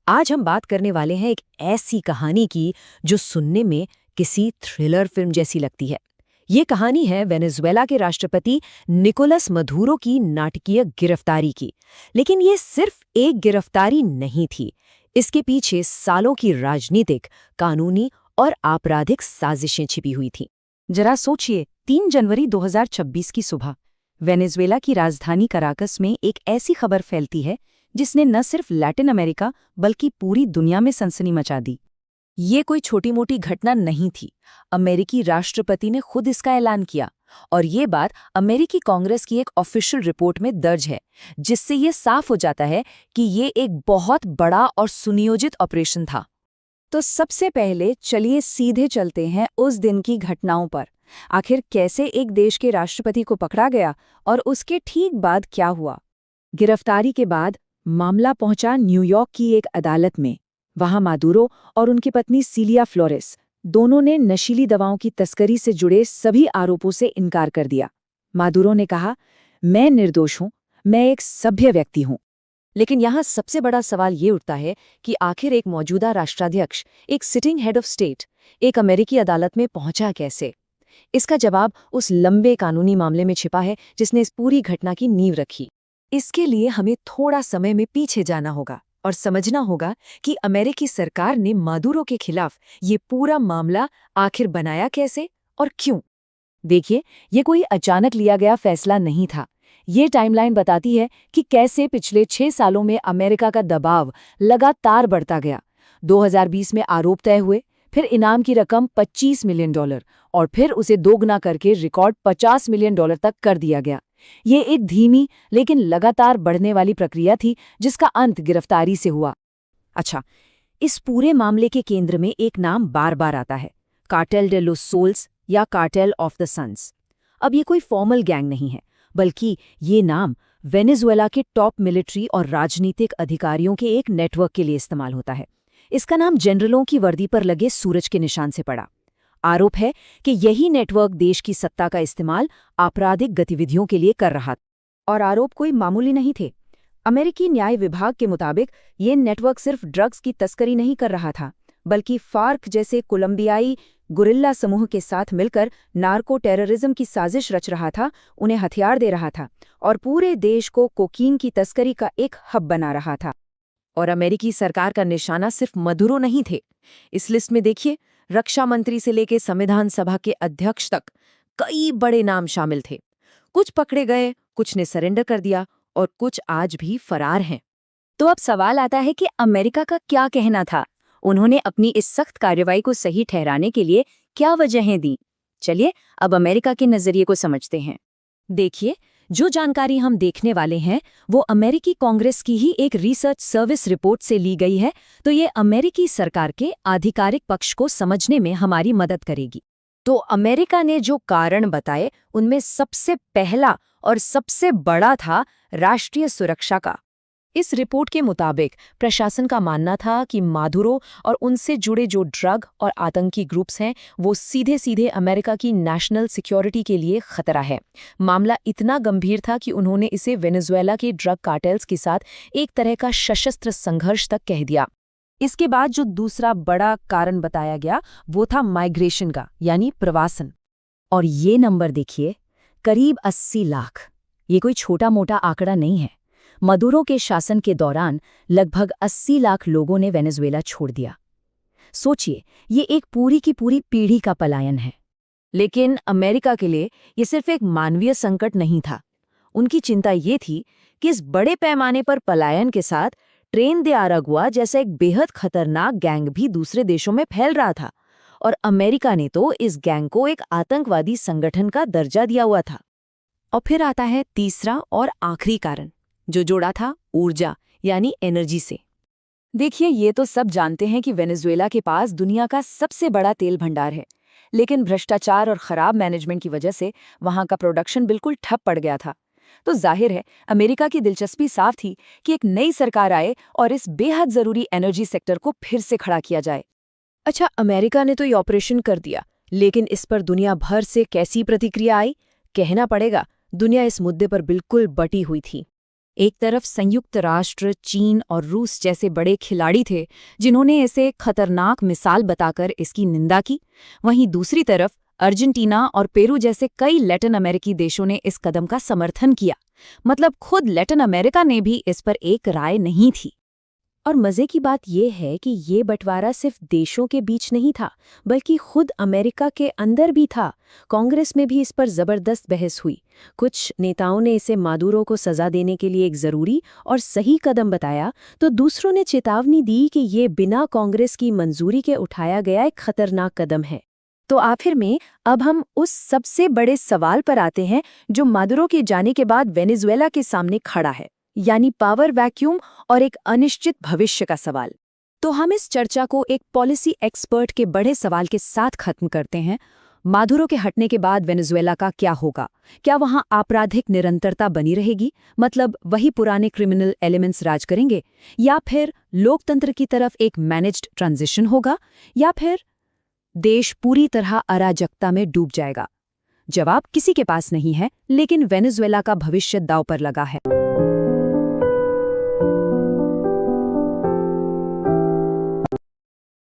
आज हम बात करने वाले हैं एक ऐसी कहानी की जो सुनने में किसी थ्रिलर फिल्म जैसी लगती है। ये कहानी है वेनेजुएला के राष्ट्रपति निकोलस मदुरो की नाटकीय गिरफ्तारी की। लेकिन ये सिर्फ एक गिरफ्तारी नहीं थी। इसके पीछे सालों की राजनीतिक, कानूनी और आपराधिक साजिशें छिपी हुई थीं। जरा सोचिए, 3 जनवरी 2026 की सुबह वेनेजुएला की राजधानी कराकस में एक ऐसी खबर फैलती है जिसने न सिर्फ लैटिन अमेरिका बल्कि पूरी दुनिया में सनसनी मचा दी। ये कोई छोटी मोटी घटना नहीं थी। अमेरिकी राष्ट्रपति ने खुद इसका ऐलान किया और ये बात अमेरिकी कांग्रेस की एक ऑफिशियल रिपोर्ट में दर्ज है, जिससे ये साफ हो जाता है कि ये एक बहुत बड़ा और सुनियोजित ऑपरेशन था। तो सबसे पहले चलिए सीधे चलते हैं उस दिन की घटनाओं पर। आखिर कैसे एक देश के राष्ट्रपति को पकड़ा गया और उसके ठीक बाद क्या हुआ। गिरफ्तारी के बाद मामला पहुंचा न्यूयॉर्क की एक अदालत में। वहां मादुरो और उनकी पत्नी सिलिया फ्लोरेस दोनों ने नशीली दवाओं की तस्करी से जुड़े सभी आरोपों से इनकार कर दिया। मादुरो ने कहा, मैं निर्दोष हूं, मैं एक सभ्य व्यक्ति हूं। लेकिन यहाँ सबसे बड़ा सवाल ये उठता है कि आखिर एक मौजूदा राष्ट्राध्यक्ष, एक सिटिंग हेड ऑफ स्टेट, एक अमेरिकी अदालत में पहुंचा कैसे? इसका जवाब उस लंबे कानूनी मामले में छिपा है जिसने इस पूरी घटना की नींव रखी। इसके लिए हमें थोड़ा समय में पीछे जाना होगा और समझना होगा कि अमेरिकी सरकार ने मादुरो के खिलाफ ये पूरा मामला आखिर बनाया कैसे और क्यों। देखिए, ये कोई अचानक लिया गया फैसला नहीं था। ये टाइमलाइन बताती है कि कैसे पिछले 6 सालों में अमेरिका का दबाव लगातार बढ़ता गया। 2020 में आरोप तय हुए, फिर इनाम की रकम $25 मिलियन और फिर उसे दोगुना करके रिकॉर्ड $50 मिलियन तक कर दिया गया। ये एक धीमी लेकिन लगातार बढ़ने वाली प्रक्रिया थी जिसका अंत गिरफ्तारी से हुआ। अच्छा, इस पूरे मामले के केंद्र में एक नाम बार बार आता है, कार्टेल डे लोस सोल्स या कार्टेल ऑफ द सन्स। अब ये कोई फॉर्मल गैंग नहीं है, बल्कि ये नाम वेनेजुएला के टॉप मिलिट्री और राजनीतिक अधिकारियों के एक नेटवर्क के लिए इस्तेमाल होता है। इसका नाम जनरलों की वर्दी पर लगे सूरज के निशान से पड़ा। आरोप है कि यही नेटवर्क देश की सत्ता का इस्तेमाल आपराधिक गतिविधियों के लिए कर रहा था। और आरोप कोई मामूली नहीं थे। अमेरिकी न्याय विभाग के मुताबिक ये नेटवर्क सिर्फ ड्रग्स की तस्करी नहीं कर रहा था, बल्कि फार्क जैसे कोलंबियाई गुरिल्ला समूह के साथ मिलकर नार्को टेररिज्म की साजिश रच रहा था, उन्हें हथियार दे रहा था और पूरे देश को कोकीन की तस्करी का एक हब बना रहा था। और अमेरिकी सरकार का निशाना सिर्फ मदुरो नहीं थे। इस लिस्ट में देखिए, रक्षा मंत्री से लेकर संविधान सभा के अध्यक्ष तक कई बड़े नाम शामिल थे। कुछ पकड़े गए, कुछ ने सरेंडर कर दिया और कुछ आज भी फरार हैं। तो अब सवाल आता है कि अमेरिका का क्या कहना था? उन्होंने अपनी इस सख्त कार्रवाई को सही ठहराने के लिए क्या वजहें दी? चलिए अब अमेरिका के नजरिए को समझते हैं। देखिए, जो जानकारी हम देखने वाले हैं वो अमेरिकी कांग्रेस की ही एक रिसर्च सर्विस रिपोर्ट से ली गई है, तो ये अमेरिकी सरकार के आधिकारिक पक्ष को समझने में हमारी मदद करेगी। तो अमेरिका ने जो कारण बताए उनमें सबसे पहला और सबसे बड़ा था राष्ट्रीय सुरक्षा का। इस रिपोर्ट के मुताबिक प्रशासन का मानना था कि मादुरो और उनसे जुड़े जो ड्रग और आतंकी ग्रुप्स हैं वो सीधे सीधे अमेरिका की नेशनल सिक्योरिटी के लिए खतरा है। मामला इतना गंभीर था कि उन्होंने इसे वेनेजुएला के ड्रग कार्टेल्स के साथ एक तरह का सशस्त्र संघर्ष तक कह दिया। इसके बाद जो दूसरा बड़ा कारण बताया गया वो था माइग्रेशन का, यानी प्रवासन। और ये नंबर देखिए, करीब 80 लाख। ये कोई छोटा मोटा आंकड़ा नहीं है। मदुरो के शासन के दौरान लगभग 80 लाख लोगों ने वेनेजुएला छोड़ दिया। सोचिए, ये एक पूरी की पूरी पीढ़ी का पलायन है। लेकिन अमेरिका के लिए ये सिर्फ एक मानवीय संकट नहीं था। उनकी चिंता ये थी कि इस बड़े पैमाने पर पलायन के साथ ट्रेन दे आरागुआ जैसा एक बेहद खतरनाक गैंग भी दूसरे देशों में फैल रहा था, और अमेरिका ने तो इस गैंग को एक आतंकवादी संगठन का दर्जा दिया हुआ था। और फिर आता है तीसरा और आखिरी कारण, जो जोड़ा था ऊर्जा यानी एनर्जी से। देखिए, ये तो सब जानते हैं कि वेनेजुएला के पास दुनिया का सबसे बड़ा तेल भंडार है, लेकिन भ्रष्टाचार और खराब मैनेजमेंट की वजह से वहां का प्रोडक्शन बिल्कुल ठप पड़ गया था। तो जाहिर है अमेरिका की दिलचस्पी साफ थी कि एक नई सरकार आए और इस बेहद जरूरी एनर्जी सेक्टर को फिर से खड़ा किया जाए। अच्छा, अमेरिका ने तो ये ऑपरेशन कर दिया, लेकिन इस पर दुनिया भर से कैसी प्रतिक्रिया आई? कहना पड़ेगा, दुनिया इस मुद्दे पर बिल्कुल बटी हुई थी। एक तरफ संयुक्त राष्ट्र, चीन और रूस जैसे बड़े खिलाड़ी थे जिन्होंने इसे खतरनाक मिसाल बताकर इसकी निंदा की, वहीं दूसरी तरफ अर्जेंटीना और पेरू जैसे कई लैटिन अमेरिकी देशों ने इस कदम का समर्थन किया। मतलब खुद लैटिन अमेरिका ने भी इस पर एक राय नहीं थी। और मजे की बात यह है कि ये बंटवारा सिर्फ देशों के बीच नहीं था, बल्कि खुद अमेरिका के अंदर भी था। कांग्रेस में भी इस पर जबरदस्त बहस हुई। कुछ नेताओं ने इसे मादुरो को सजा देने के लिए एक जरूरी और सही कदम बताया, तो दूसरों ने चेतावनी दी कि ये बिना कांग्रेस की मंजूरी के उठाया गया एक खतरनाक कदम है। तो आखिर में अब हम उस सबसे बड़े सवाल पर आते हैं जो मादुरो के जाने के बाद वेनेजुएला के सामने खड़ा है, यानी पावर वैक्यूम और एक अनिश्चित भविष्य का सवाल। तो हम इस चर्चा को एक पॉलिसी एक्सपर्ट के बड़े सवाल के साथ खत्म करते हैं। मादुरो के हटने के बाद वेनेजुएला का क्या होगा? क्या वहां आपराधिक निरंतरता बनी रहेगी, मतलब वही पुराने क्रिमिनल एलिमेंट्स राज करेंगे, या फिर लोकतंत्र की तरफ एक मैनेज्ड ट्रांजिशन होगा, या फिर देश पूरी तरह अराजकता में डूब जाएगा? जवाब किसी के पास नहीं है, लेकिन वेनेजुएला का भविष्य दांव पर लगा है।